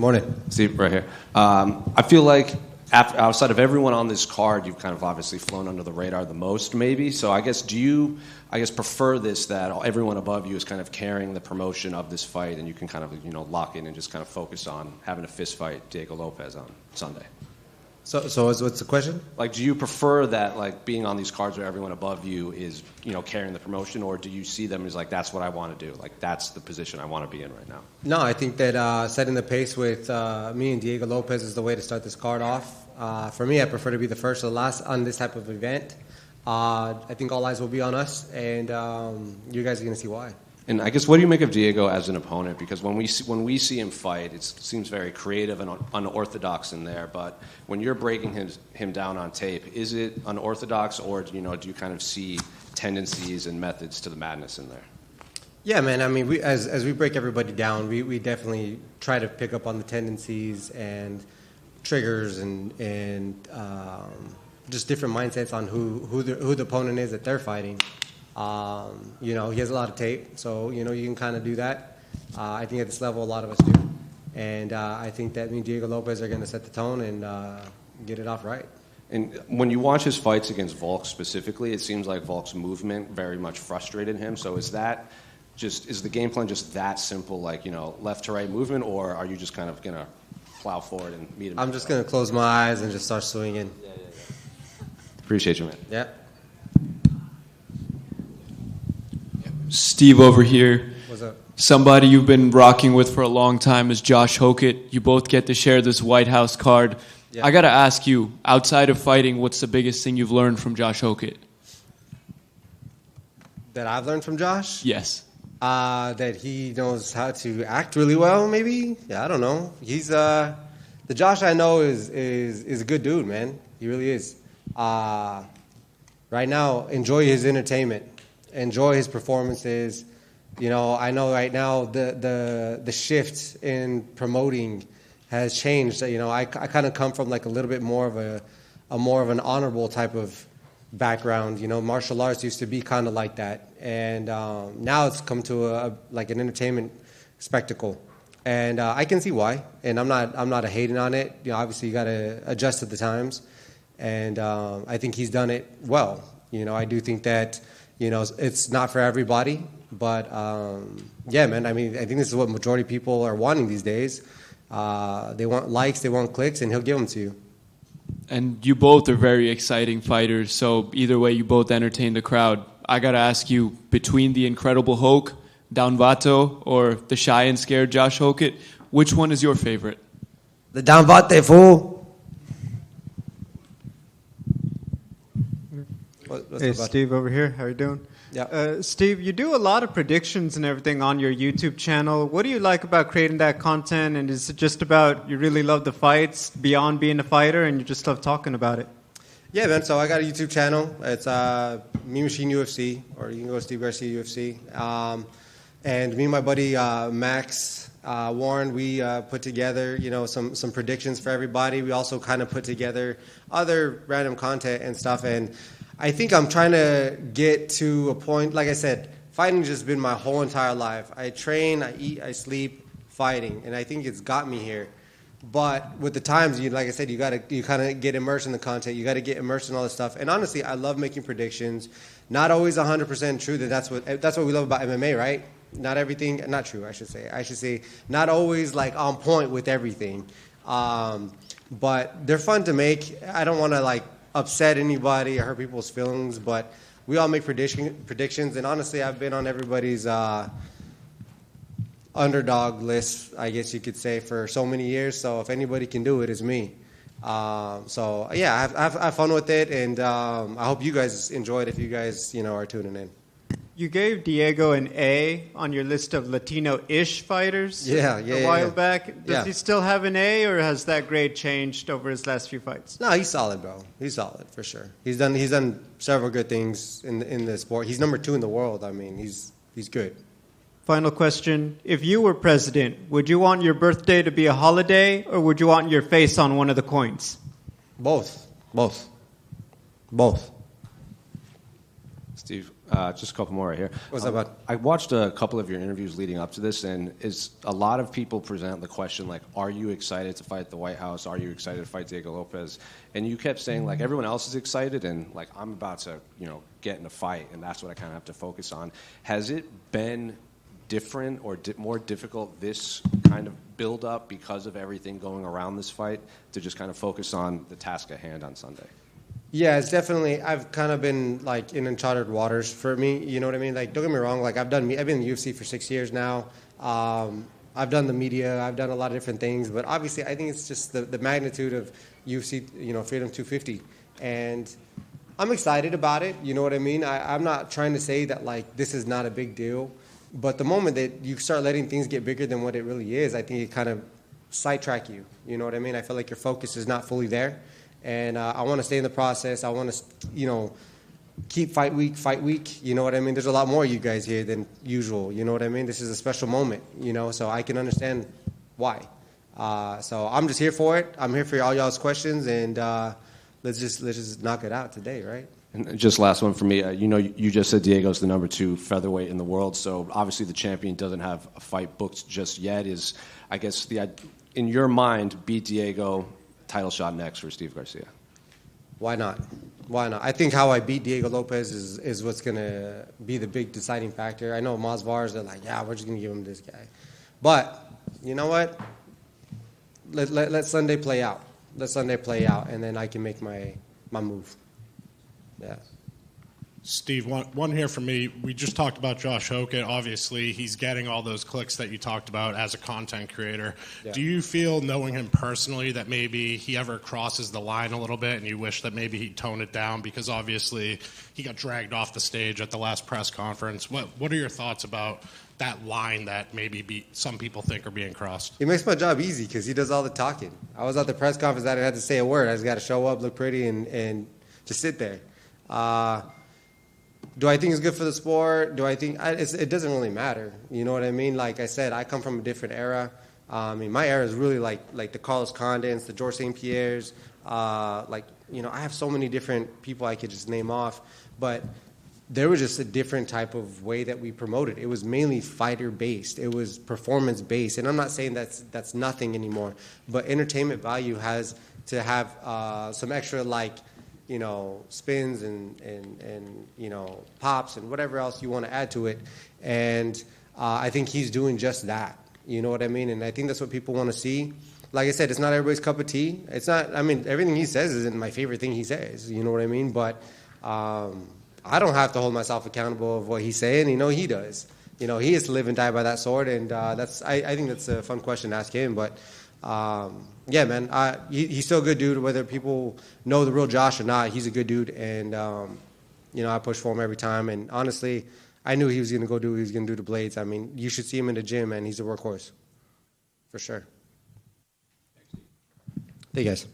Morning. Steve, right here. I feel like outside of everyone on this card, you've kind of obviously flown under the radar the most, maybe. So I guess, do you, prefer this, that everyone above you is kind of carrying the promotion of this fight, and you can kind of, lock in and just kind of focus on having a fist fight Diego Lopes on Sunday? So what's the question? Like, do you prefer that, like, being on these cards where everyone above you is, carrying the promotion, or do you see them as, like, that's what I want to do? Like, that's the position I want to be in right now? No, I think that setting the pace with me and Diego Lopes is the way to start this card off. For me, I prefer to be the first or the last on this type of event. I think all eyes will be on us, and you guys are going to see why. And I guess, what do you make of Diego as an opponent? Because when we see him fight, it seems very creative and unorthodox in there. But when you're breaking him down on tape, is it unorthodox, or do you kind of see tendencies and methods to the madness in there? Yeah, man. I mean, as we break everybody down, we definitely try to pick up on the tendencies and triggers and just different mindsets on who the opponent is that they're fighting. He has a lot of tape, so, you can kind of do that. I think at this level, a lot of us do. And I think that me and Diego Lopes are going to set the tone and get it off right. And when you watch his fights against Volk specifically, it seems like Volk's movement very much frustrated him. So is the game plan just that simple, like, left to right movement, or are you just kind of going to plow forward and meet him? I'm just going to close my eyes and just start swinging. Yeah. Appreciate you, man. Yeah. Steve over here. What's up? Somebody you've been rocking with for a long time is Josh Hokett. You both get to share this White House card. Yeah. I got to ask you, outside of fighting, what's the biggest thing you've learned from Josh Hokett? That I've learned from Josh? Yes. That he knows how to act really well, maybe? Yeah, I don't know. He's the Josh I know is a good dude, man. He really is. Right now, enjoy his entertainment. Enjoy his performances. I know right now the shift in promoting has changed. I kind of come from like a little bit more of an honorable type of background. Martial arts used to be kind of like that, and now it's come to like an entertainment spectacle, and I can see why. And I'm not hating on it. Obviously you got to adjust to the times, and I think he's done it well. I do think that. It's not for everybody, but yeah, man. I mean, I think this is what majority of people are wanting these days. They want likes, they want clicks, and he'll give them to you. And you both are very exciting fighters, so either way, you both entertain the crowd. I gotta ask you, between the Incredible Hulk, Don Vato, or the shy and scared Josh Hokett, which one is your favorite? The Don Vate, fool. Hey, Steve over here. How are you doing? Yeah. Steve, you do a lot of predictions and everything on your YouTube channel. What do you like about creating that content? And is it just about you really love the fights beyond being a fighter and you just love talking about it? Yeah, man. So I got a YouTube channel. It's Me Machine UFC, or you can go to Steve Garcia UFC. And me and my buddy Max Warren, we put together, some predictions for everybody. We also kind of put together other random content and stuff. And I think I'm trying to get to a point, like I said, fighting just been my whole entire life. I train, I eat, I sleep, fighting, and I think it's got me here. But with the times, like I said, you kind of get immersed in the content. You got to get immersed in all this stuff. And honestly, I love making predictions. Not always 100% true. That's what we love about MMA, right? Not everything, not true. I should say not always like on point with everything. But they're fun to make. I don't want to like upset anybody or hurt people's feelings, but we all make predictions, and honestly, I've been on everybody's underdog list, I guess you could say, for so many years, so if anybody can do it, it's me. So, yeah, I have fun with it, and I hope you guys enjoy it if you guys, are tuning in. You gave Diego an A on your list of Latino-ish fighters a while back. Does he still have an A, or has that grade changed over his last few fights? No, he's solid, bro. He's solid for sure. He's done several good things in the sport. He's number 2 in the world. I mean, he's good. Final question. If you were president, would you want your birthday to be a holiday, or would you want your face on one of the coins? Both. Steve, Just a couple more right here. What's up, bud? I watched a couple of your interviews leading up to this, and a lot of people present the question, like, are you excited to fight the White House? Are you excited to fight Diego Lopes? And you kept saying, like, everyone else is excited, and, like, I'm about to, get in a fight, and that's what I kind of have to focus on. Has it been different or more difficult, this kind of build-up, because of everything going around this fight, to just kind of focus on the task at hand on Sunday? Yeah, it's definitely. I've kind of been like in uncharted waters for me. You know what I mean? Like, don't get me wrong. Like, I've been in the UFC for 6 years now. I've done the media. I've done a lot of different things. But obviously, I think it's just the magnitude of UFC. Freedom 250, and I'm excited about it. You know what I mean? I'm not trying to say that like this is not a big deal, but the moment that you start letting things get bigger than what it really is, I think it kind of sidetrack you. You know what I mean? I feel like your focus is not fully there. And I want to stay in the process. I want to, keep fight week. You know what I mean? There's a lot more of you guys here than usual. You know what I mean? This is a special moment, so I can understand why. So I'm just here for it. I'm here for all y'all's questions, and let's just knock it out today, right? And just last one for me. You just said Diego's the number 2 featherweight in the world, so obviously the champion doesn't have a fight booked just yet. Is, I guess, in your mind, beat Diego, title shot next for Steve Garcia? Why not? I think how I beat Diego Lopes is what's going to be the big deciding factor. I know Masvars, they're like, yeah, we're just going to give him this guy. But you know what? Let Sunday play out. And then I can make my move. Yeah. Steve, one here for me. We just talked about Josh Hokett. Obviously, he's getting all those clicks that you talked about as a content creator. Yeah. Do you feel, knowing him personally, that maybe he ever crosses the line a little bit and you wish that maybe he'd tone it down? Because obviously he got dragged off the stage at the last press conference. What are your thoughts about that line that maybe some people think are being crossed? He makes my job easy because he does all the talking. I was at the press conference. I didn't have to say a word. I just got to show up, look pretty, and just sit there. Do I think it's good for the sport? Do I think it doesn't really matter? You know what I mean? Like I said, I come from a different era. My era is really like the Carlos Condons, the George St. Pierre's. I have so many different people I could just name off. But there was just a different type of way that we promoted. It was mainly fighter-based. It was performance-based. And I'm not saying that's nothing anymore. But entertainment value has to have some extra, spins and pops and whatever else you want to add to it. And I think he's doing just that. You know what I mean? And I think that's what people want to see. Like I said, it's not everybody's cup of tea. It's not, everything he says isn't my favorite thing he says. You know what I mean? But I don't have to hold myself accountable of what he's saying. He does. He has to live and die by that sword. And I think that's a fun question to ask him. But yeah, man, he's still a good dude, whether people know the real Josh or not. He's a good dude, and I push for him every time. And honestly, I knew he was going to go do what he was going to do to Blades. You should see him in the gym, and he's a workhorse, for sure. Thank you, guys.